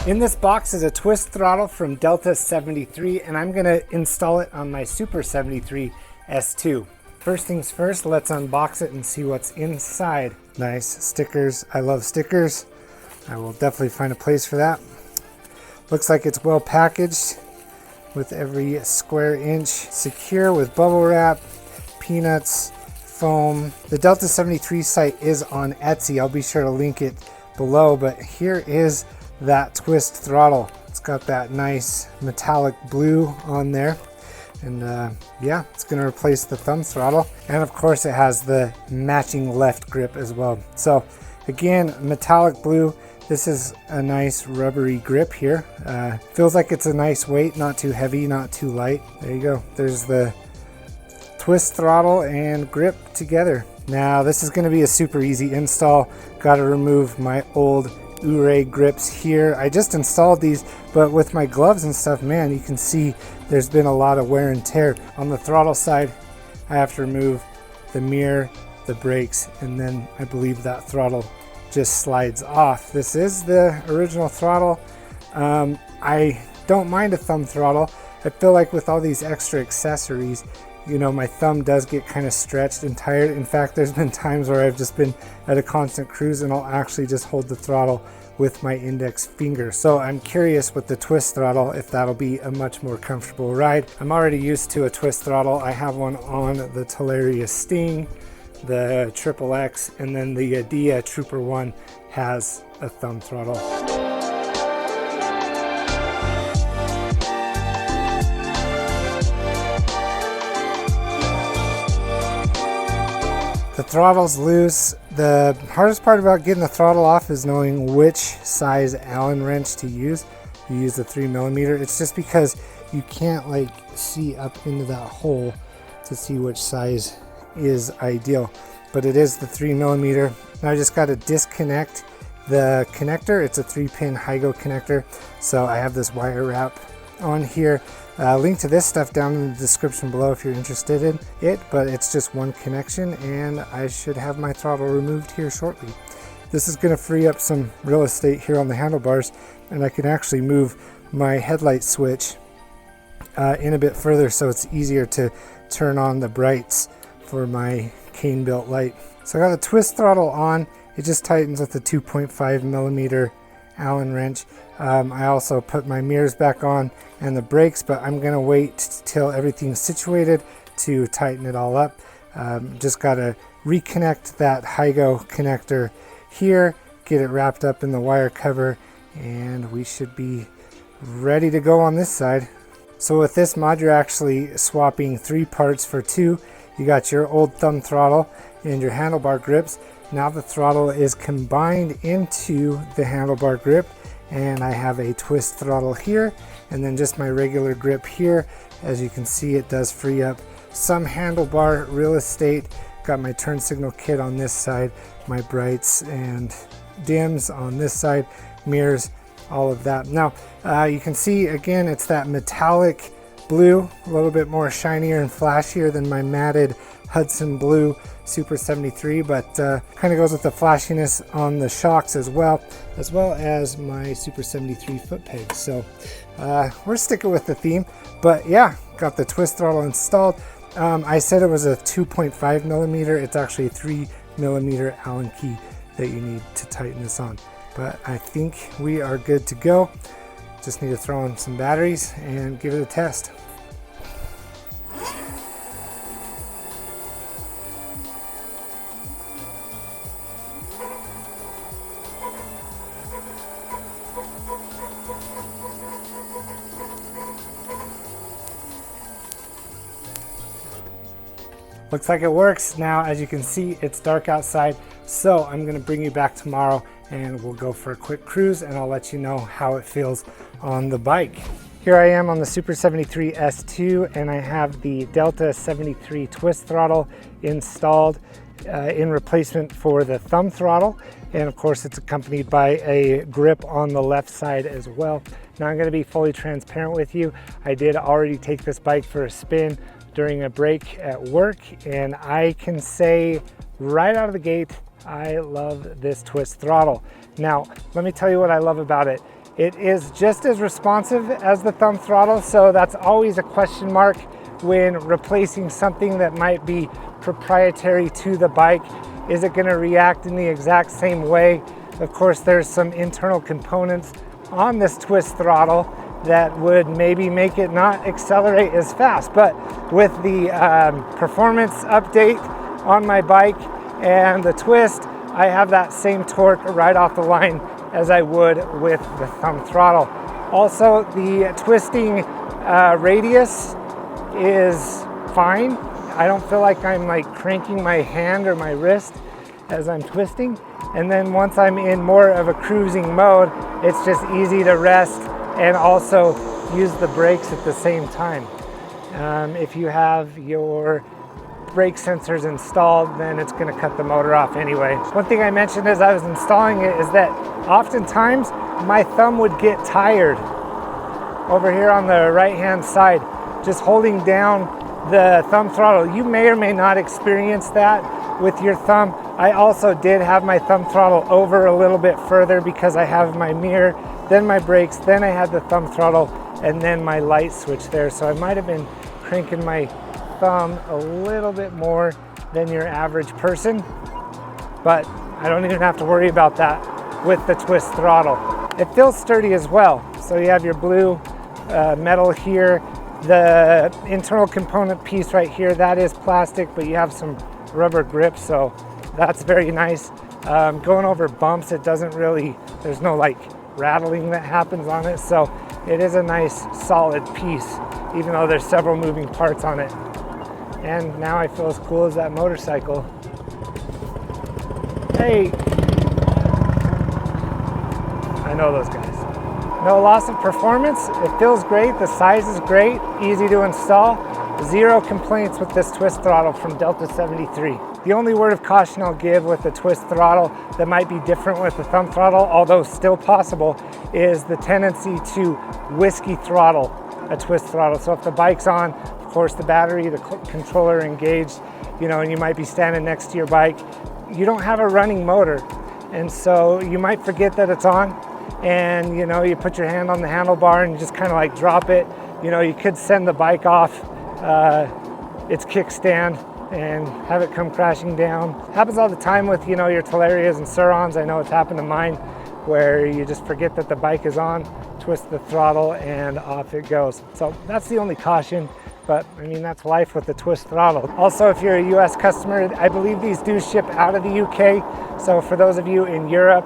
In this box is a twist throttle from Delta73, and I'm gonna install it on my Super73 S2. First things first, let's unbox it and see what's inside. Nice stickers. I love stickers. I will definitely find a place for that. Looks like it's well packaged with every square inch secure with bubble wrap, peanuts, foam. The Delta73 site is on Etsy. I'll be sure to link it below, but here is that twist throttle. It's got that nice metallic blue on there, and yeah, it's going to replace the thumb throttle, and of course it has the matching left grip as well. So again, metallic blue. This is a nice rubbery grip here. Feels like it's a nice weight, not too heavy, not too light. There you go. There's the twist throttle and grip together. Now this is going to be a super easy install. Got to remove my old Ure grips here. I just installed these, but with my gloves and stuff, man, you can see there's been a lot of wear and tear. On the throttle side, I have to remove the mirror, the brakes, and then I believe that throttle just slides off. This is the original throttle. I don't mind a thumb throttle. I feel like with all these extra accessories, you know, my thumb does get kind of stretched and tired. In fact, there's been times where I've just been at a constant cruise and I'll actually just hold the throttle with my index finger. So I'm curious with the twist throttle if that'll be a much more comfortable ride. I'm already used to a twist throttle. I have one on the Talaria Sting, the XXX, and then the Dia Trooper 1 has a thumb throttle. The throttle's loose. The hardest part about getting the throttle off is knowing which size Allen wrench to use. You use the 3mm. It's just because you can't like see up into that hole to see which size is ideal. But it is the 3mm. Now I just got to disconnect the connector. It's a 3-pin Hygo connector. So I have this wire wrap on here. Link to this stuff down in the description below if you're interested in it, but it's just one connection and I should have my throttle removed here shortly. This is going to free up some real estate here on the handlebars, and I can actually move my headlight switch in a bit further so it's easier to turn on the brights for my cane built light. So I got the twist throttle on. It just tightens with the 2.5mm Allen wrench. I also put my mirrors back on and the brakes, but I'm gonna wait till everything's situated to tighten it all up. Just gotta reconnect that Hygo connector here, get it wrapped up in the wire cover, and we should be ready to go on this side. So with this mod, you're actually swapping 3 parts for 2. You got your old thumb throttle and your handlebar grips. Now the throttle is combined into the handlebar grip, and I have a twist throttle here and then just my regular grip here. As you can see, it does free up some handlebar real estate. Got my turn signal kit on this side, my brights and dims on this side, mirrors, all of that. Now you can see again, it's that metallic blue, a little bit more shinier and flashier than my matted Hudson blue Super73, but kind of goes with the flashiness on the shocks as well as my Super73 foot pegs. So we're sticking with the theme, but yeah, got the twist throttle installed. I said it was a 2.5mm. It's actually a 3mm Allen key that you need to tighten this on, but I think we are good to go. Just need to throw in some batteries and give it a test. Looks like it works. Now, as you can see, it's dark outside, so I'm going to bring you back tomorrow and we'll go for a quick cruise and I'll let you know how it feels on the bike. Here I am on the Super73 S2 and I have the Delta73 twist throttle installed in replacement for the thumb throttle, and of course it's accompanied by a grip on the left side as well. Now I'm going to be fully transparent with you. I did already take this bike for a spin during a break at work, and I can say right out of the gate I love this twist throttle. Now let me tell you what I love about it. It is just as responsive as the thumb throttle, so that's always a question mark when replacing something that might be proprietary to the bike. Is it going to react in the exact same way? Of course, there's some internal components on this twist throttle that would maybe make it not accelerate as fast, but with the performance update on my bike and the twist, I have that same torque right off the line as I would with the thumb throttle. Also, the twisting radius is fine. I don't feel like I'm like cranking my hand or my wrist as I'm twisting. And then once I'm in more of a cruising mode, it's just easy to rest and also use the brakes at the same time. If you have your brake sensors installed, then it's going to cut the motor off anyway. One thing I mentioned as I was installing it is that oftentimes my thumb would get tired over here on the right hand side, just holding down the thumb throttle. You may or may not experience that with your thumb. I also did have my thumb throttle over a little bit further because I have my mirror, then my brakes, then I had the thumb throttle, and then my light switch there. So I might have been cranking my thumb a little bit more than your average person, but I don't even have to worry about that with the twist throttle. It feels sturdy as well. So you have your blue metal here, the internal component piece right here, that is plastic, but you have some rubber grips, so that's very nice. Going over bumps, it doesn't really, there's no like rattling that happens on it, so it is a nice solid piece, even though there's several moving parts on it. And now I feel as cool as that motorcycle. Hey! I know those guys. No loss of performance. It feels great. The size is great. Easy to install. Zero complaints with this twist throttle from Delta73. The only word of caution I'll give with the twist throttle that might be different with the thumb throttle, although still possible, is the tendency to whiskey throttle a twist throttle. So if the bike's on, of course the battery, the controller engaged, you know, and you might be standing next to your bike, you don't have a running motor. And so you might forget that it's on, and you know, you put your hand on the handlebar and you just kind of like drop it. You know, you could send the bike off its kickstand and have it come crashing down. Happens all the time with, you know, your Talarias and Sur-Rons. I know it's happened to mine, where you just forget that the bike is on, twist the throttle, and off it goes. So that's the only caution, but I mean, that's life with the twist throttle. Also, if you're a US customer, I believe these do ship out of the UK. So for those of you in Europe,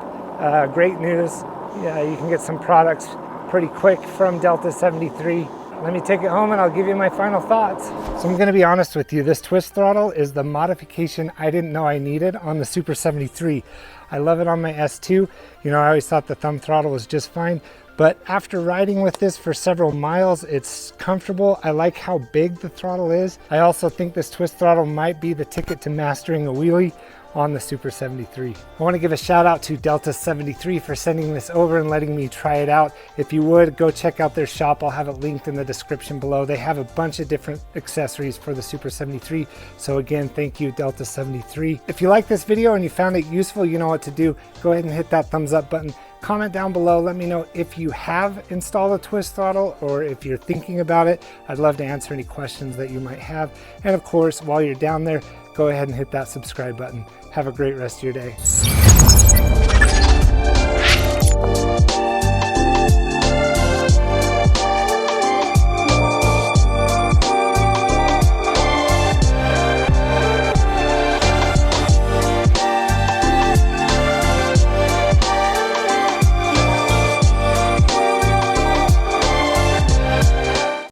great news. Yeah, you can get some products pretty quick from Delta73. Let me take it home and I'll give you my final thoughts. So I'm gonna be honest with you, this twist throttle is the modification I didn't know I needed on the Super73. I love it on my S2. You know, I always thought the thumb throttle was just fine, but after riding with this for several miles, it's comfortable. I like how big the throttle is. I also think this twist throttle might be the ticket to mastering a wheelie on the Super73. I want to give a shout out to Delta73 for sending this over and letting me try it out. If you would, go check out their shop. I'll have it linked in the description below. They have a bunch of different accessories for the Super73. So again, thank you, Delta73. If you like this video and you found it useful, you know what to do. Go ahead and hit that thumbs up button. Comment down below. Let me know if you have installed a twist throttle or if you're thinking about it. I'd love to answer any questions that you might have. And of course, while you're down there, go ahead and hit that subscribe button. Have a great rest of your day.